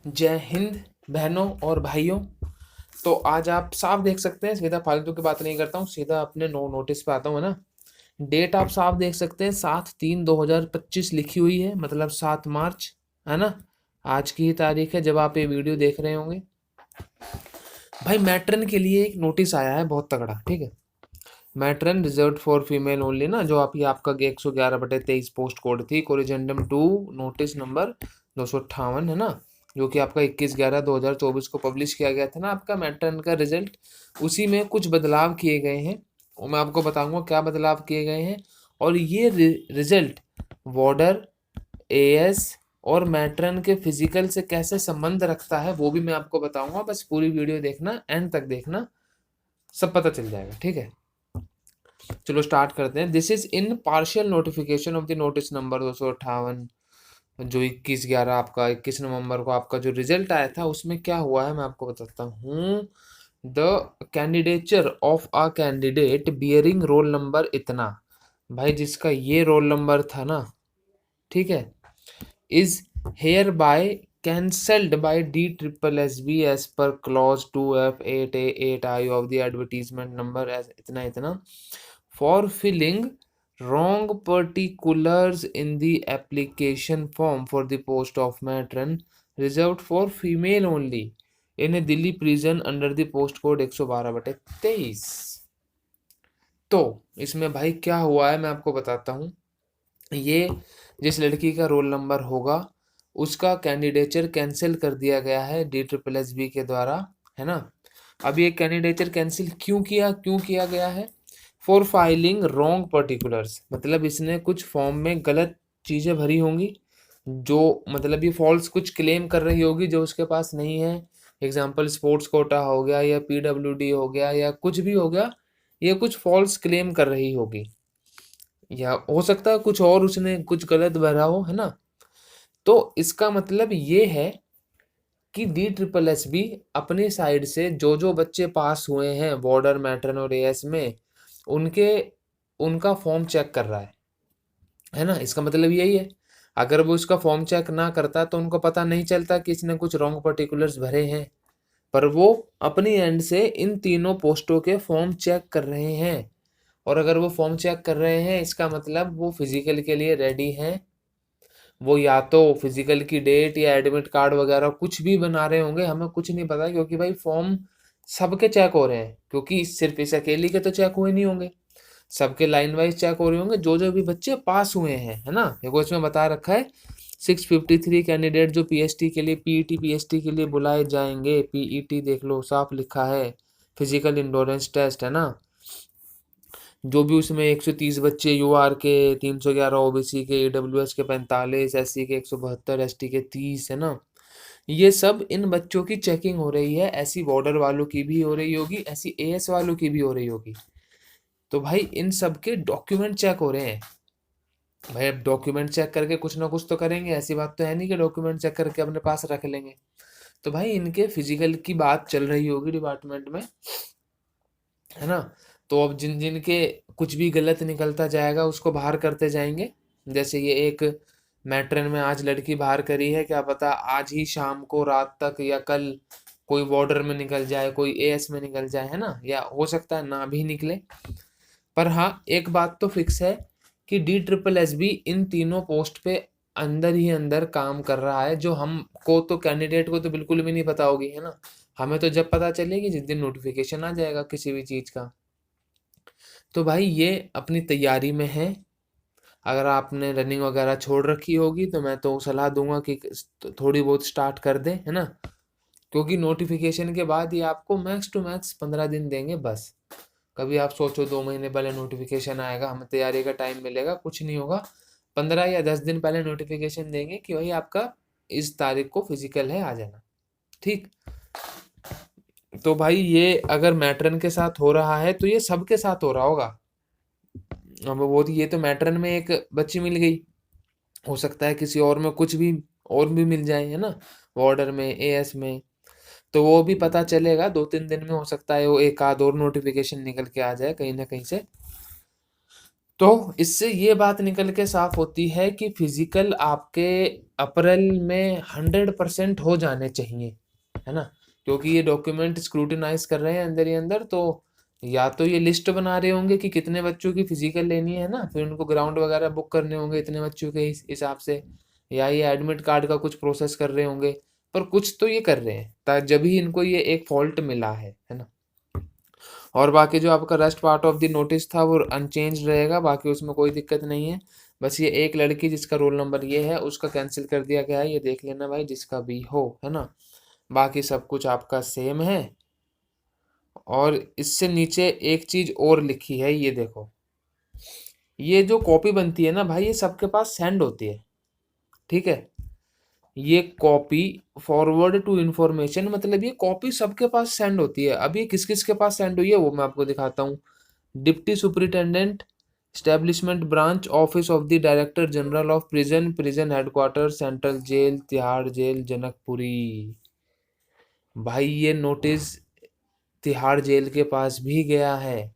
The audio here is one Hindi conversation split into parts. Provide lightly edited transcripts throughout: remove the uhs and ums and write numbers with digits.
जय हिंद बहनों और भाइयों। तो आज आप साफ देख सकते हैं, सीधा फालतू की बात नहीं करता हूँ, सीधा अपने नोटिस पे आता हूँ, है ना। डेट आप साफ देख सकते हैं, 7/3/2025 लिखी हुई है, मतलब 7 मार्च, है ना। आज की ही तारीख है जब आप ये वीडियो देख रहे होंगे। भाई मैट्रन के लिए एक नोटिस आया है बहुत तगड़ा, ठीक है। Matron reserve for female only ना, जो आपका 111/23 पोस्ट कोड थी, कोरिजेंडम 2 नोटिस नंबर 258, है ना, जो कि आपका 21/11/2024 को पब्लिश किया गया था ना, आपका मैट्रन का रिजल्ट। उसी में कुछ बदलाव किए गए हैं और मैं आपको बताऊंगा क्या बदलाव किए गए हैं। और ये रिजल्ट वार्डर, एएस और मैट्रन के फिजिकल से कैसे संबंध रखता है वो भी मैं आपको बताऊंगा। बस पूरी वीडियो देखना, एंड तक देखना, सब पता चल जाएगा, ठीक है। चलो स्टार्ट करते हैं। This is in partial notification of the notice number 258, जो 21/11 आपका 21 नवंबर को आपका जो रिजल्ट आया था, उसमें क्या हुआ है मैं आपको बताता हूँ। The candidature of a candidate bearing roll number इतना, भाई जिसका ये रोल नंबर था ना, ठीक है, is hereby cancelled by DSSB as per clause 2F8A8I of the advertisement number as इतना इतना for filling wrong particulars in the application form for the post of matron reserved for female only in a Delhi prison under the post code 112/23। तो इसमें भाई क्या हुआ है मैं आपको बताता हूँ। ये जिस लड़की का रोल नंबर होगा उसका कैंडिडेचर कैंसिल कर दिया गया है DSSB के द्वारा, है ना। अब ये कैंडिडेचर कैंसिल क्यों किया गया है? फॉर फाइलिंग रॉन्ग पर्टिकुलर्स, मतलब इसने कुछ फॉर्म में गलत चीज़ें भरी होंगी, जो मतलब ये फॉल्स कुछ क्लेम कर रही होगी जो उसके पास नहीं है। एग्जाम्पल स्पोर्ट्स कोटा हो गया या PWD हो गया या कुछ भी हो गया, ये कुछ फॉल्स क्लेम कर रही होगी, या हो सकता है कुछ और उसने कुछ गलत भरा हो, है ना। तो इसका मतलब ये है कि DSSB अपनी साइड से जो जो बच्चे पास हुए हैं बॉर्डर, मैट्रन और एएस में, उनके उनका फॉर्म चेक कर रहा है ना। इसका मतलब यही है, अगर वो इसका फॉर्म चेक ना करता तो उनको पता नहीं चलता कि इसने कुछ रॉन्ग पर्टिकुलर्स भरे हैं। पर वो अपनी एंड से इन तीनों पोस्टों के फॉर्म चेक कर रहे हैं, और अगर वो फॉर्म चेक कर रहे हैं इसका मतलब वो फिजिकल के लिए रेडी हैं। वो या तो फिजिकल की डेट या एडमिट कार्ड वगैरह कुछ भी बना रहे होंगे, हमें कुछ नहीं पता, क्योंकि भाई फॉर्म सबके चेक हो रहे हैं, क्योंकि सिर्फ इस अकेली के तो चेक हुए नहीं होंगे, सबके लाइन वाइज चेक हो रहे होंगे, जो जो भी बच्चे पास हुए हैं, है ना। देखो इसमें बता रखा है 653 कैंडिडेट जो पीएसटी के लिए, पीईटी पीएसटी के लिए बुलाए जाएंगे। पीईटी देख लो, साफ लिखा है, फिजिकल इंडोरेंस टेस्ट, है ना। जो भी उसमें 130 बच्चे यूआर के, 311 ओबीसी के, ईडब्ल्यूएस के 45, एससी के 172, एसटी के 30, है ना। ये सब इन बच्चों की चेकिंग हो रही है, ऐसी बॉर्डर वालों की भी हो रही होगी, ऐसी एएस वालों की भी हो रही होगी। तो भाई इन सब के डॉक्यूमेंट चेक हो रहे हैं। भाई अब डॉक्यूमेंट चेक करके कुछ ना कुछ तो करेंगे, ऐसी बात तो है नहीं कि डॉक्यूमेंट चेक करके अपने पास रख लेंगे। तो भाई इनके फिजिकल की बात चल रही होगी डिपार्टमेंट में, है ना। तो अब जिन जिन के कुछ भी गलत निकलता जाएगा उसको बाहर करते जाएंगे। जैसे ये एक मैट्रन में आज लड़की बाहर करी है, क्या पता आज ही शाम को, रात तक, या कल कोई बॉर्डर में निकल जाए, कोई एएस में निकल जाए, है ना, या हो सकता है ना भी निकले। पर हाँ एक बात तो फिक्स है कि DSSB इन तीनों पोस्ट पे अंदर ही अंदर काम कर रहा है, जो हमको तो कैंडिडेट को तो बिल्कुल भी नहीं पता होगी, है ना। हमें तो जब पता चलेगी जिस दिन नोटिफिकेशन आ जाएगा किसी भी चीज़ का। तो भाई ये अपनी तैयारी में है। अगर आपने रनिंग वगैरह छोड़ रखी होगी तो मैं तो सलाह दूंगा कि थोड़ी बहुत स्टार्ट कर दें, है ना। क्योंकि नोटिफिकेशन के बाद ये आपको मैक्स टू मैक्स 15 दिन देंगे बस। कभी आप सोचो 2 महीने पहले नोटिफिकेशन आएगा, हमें तैयारी का टाइम मिलेगा, कुछ नहीं होगा। 15 या 10 दिन पहले नोटिफिकेशन देंगे कि भाई आपका इस तारीख को फिजिकल है, आ जाना, ठीक। तो भाई ये अगर मैट्रन के साथ हो रहा है तो ये सबके साथ हो रहा होगा। अब वो तो, ये तो मैट्रन में एक बच्ची मिल गई, हो सकता है किसी और में कुछ भी और भी मिल जाए, है ना, वार्डर में, एएस में। तो वो भी पता चलेगा 2-3 दिन में, हो सकता है वो एक आध और नोटिफिकेशन निकल के आ जाए कहीं ना कहीं से। तो इससे ये बात निकल के साफ होती है कि फिजिकल आपके अप्रैल में 100% हो जाने चाहिए, है ना। क्योंकि ये डॉक्यूमेंट स्क्रूटिनाइज कर रहे हैं अंदर ही अंदर, तो या तो ये लिस्ट बना रहे होंगे कि कितने बच्चों की फिजिकल लेनी है ना, फिर उनको ग्राउंड वगैरह बुक करने होंगे इतने बच्चों के हिसाब से, या ये एडमिट कार्ड का कुछ प्रोसेस कर रहे होंगे। पर कुछ तो ये कर रहे हैं जब ही इनको ये एक फॉल्ट मिला है ना। और बाकी जो आपका rest part of the notice था वो अनचेंज रहेगा, बाकी उसमें कोई दिक्कत नहीं है। बस ये एक लड़की जिसका रोल नंबर ये है उसका कैंसिल कर दिया गया है, ये देख लेना भाई जिसका भी हो, है ना। बाकी सब कुछ आपका सेम है। और इससे नीचे एक चीज और लिखी है, ये देखो, ये जो कॉपी बनती है ना भाई, ये सबके पास सेंड होती है, ठीक है। ये कॉपी फॉरवर्ड टू इंफॉर्मेशन, मतलब ये कॉपी सबके पास सेंड होती है। अब ये किस किस के पास सेंड हुई है वो मैं आपको दिखाता हूँ। Deputy superintendent, establishment branch, office of the director general of prison, prison headquarter, central jail, Tihar jail, Janakpuri. भाई ये नोटिस तिहाड़ जेल के पास भी गया है,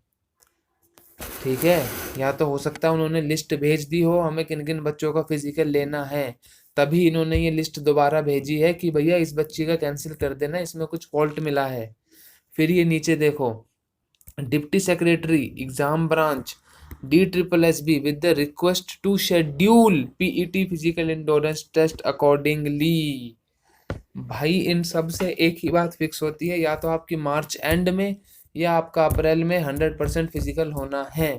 ठीक है। या तो हो सकता है उन्होंने लिस्ट भेज दी हो हमें किन किन बच्चों का फिजिकल लेना है, तभी इन्होंने ये लिस्ट दोबारा भेजी है कि भैया इस बच्ची का कैंसिल कर देना, इसमें कुछ फॉल्ट मिला है। फिर ये नीचे देखो, deputy secretary exam branch, DSSB with the request to schedule PET physical endurance test accordingly. भाई इन सब से एक ही बात फिक्स होती है, या तो आपकी मार्च एंड में या आपका अप्रैल में 100% फिजिकल होना है।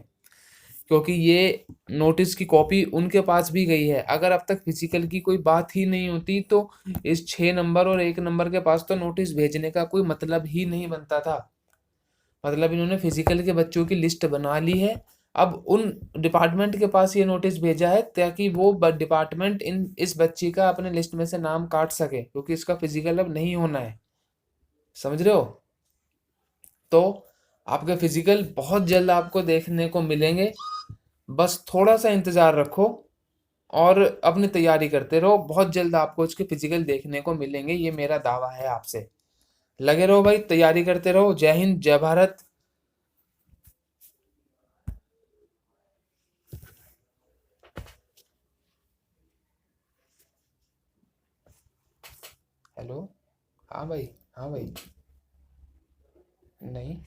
क्योंकि ये नोटिस की कॉपी उनके पास भी गई है। अगर अब तक फिजिकल की कोई बात ही नहीं होती तो इस 6 नंबर और 1 नंबर के पास तो नोटिस भेजने का कोई मतलब ही नहीं बनता था। मतलब इन्होंने फिजिकल के बच्चों की लिस्ट बना ली है, अब उन डिपार्टमेंट के पास ये नोटिस भेजा है ताकि वो डिपार्टमेंट इन इस बच्ची का अपने लिस्ट में से नाम काट सके, क्योंकि इसका फिजिकल अब नहीं होना है। समझ रहे हो। तो आपके फिजिकल बहुत जल्द आपको देखने को मिलेंगे, बस थोड़ा सा इंतजार रखो और अपनी तैयारी करते रहो, बहुत जल्द आपको इसके फिजिकल देखने को मिलेंगे, ये मेरा दावा है आपसे। लगे रहो भाई, तैयारी करते रहो। जय हिंद, जय भारत। हेलो। हाँ भाई। हाँ भाई। नहीं।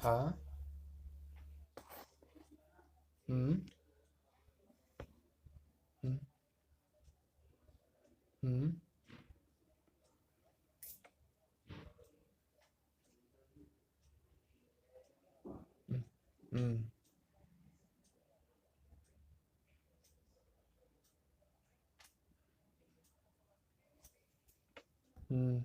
हाँ। हम्म। हम्म। हम्म। हम्म। हम्म। हम्म।